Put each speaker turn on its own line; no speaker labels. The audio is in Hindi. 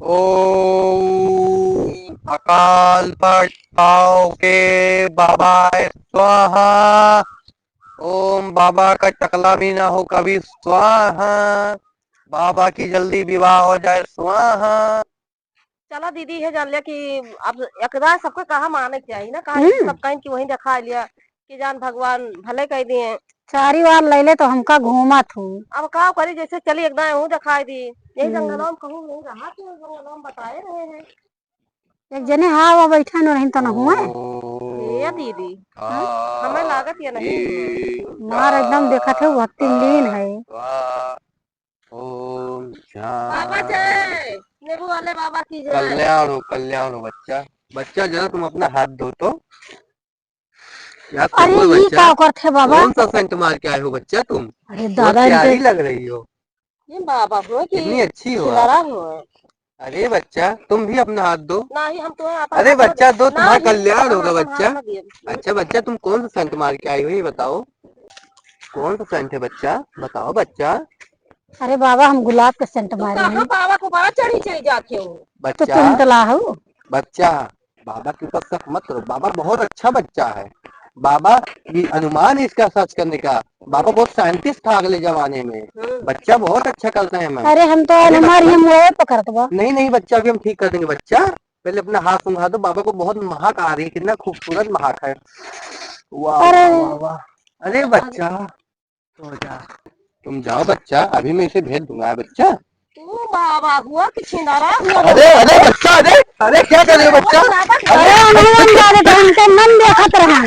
ओम अकाल पट पाव के बाबा स्वाहा। ओम बाबा का टकला भी ना हो कभी स्वाहा। बाबा की जल्दी विवाह हो जाए स्वाहा।
चलो दीदी है जान लिया कि अब एकदा सबको कहा माने चाहिए ना, कहा सब कहीं की वही दिखा लिया कि जान भगवान भले कह दिए।
चारी बार ले ले तो हमका घूमा थू।
अब का करी, जैसे चली एकदम हूँ दिखाई दी। यही जंगलों में कहूँ नहीं रहा कि जंगलों में बताए रहे हैं।
एक जने हाँ वो बैठा न रही तो न हुआ
ये दीदी हमें लागत ये नहीं हुआ।
मार एकदम देखा थे भक्ति लीन है।
ओम
बाबा जय, नेबू वाले बाबा की जय।
कल्याण हो बच्चा। बच्चा जरा तुम अपना हाथ धो तो।
अरे ये क्या करते बाबा?
कौन सा सेंट मार के आए हो बच्चा तुम?
अरे दादा
प्यारी लग रही हो।
ये बाबा हो
कितनी अच्छी हो
आप।
आप। अरे बच्चा तुम भी अपना हाथ दो।
नहीं हम तो
अरे बच्चा दो, तुम्हारा कल्याण होगा बच्चा।
अच्छा
अच्छा बच्चा, तुम कौन सा सेंट मार के आई हो ये बताओ। कौन सा सेंट है बच्चा, बताओ बच्चा।
अरे बाबा हम गुलाब के सेंट मारे हैं।
बाबा को बड़ा चढ़ी जाते हो
तो तुम तला हो
बच्चा। बाबा के ऊपर शक मत करो, बाबा बहुत अच्छा बच्चा है। बाबा ये अनुमान है इसका सर्च करने का। बाबा बहुत साइंटिस्ट था अगले जमाने में। बच्चा बहुत अच्छा करते हैं। मैं
अरे हम तो पकड़ दो।
नहीं नहीं बच्चा, अभी हम ठीक कर देंगे बच्चा। पहले अपना हाथ सुंघा दो। बाबा को बहुत महक आ रही है, कितना खूबसूरत महक है। वाह वाह वाह। अरे बच्चा तो जा, तुम जाओ बच्चा, अभी मैं इसे भेज दूंगा बच्चा।
तू बाबा हुआ कि छिंदारा हुआ।
अरे अरे बच्चा, अरे अरे क्या कर रहे हो बच्चा?
अरे मन देखत रहा।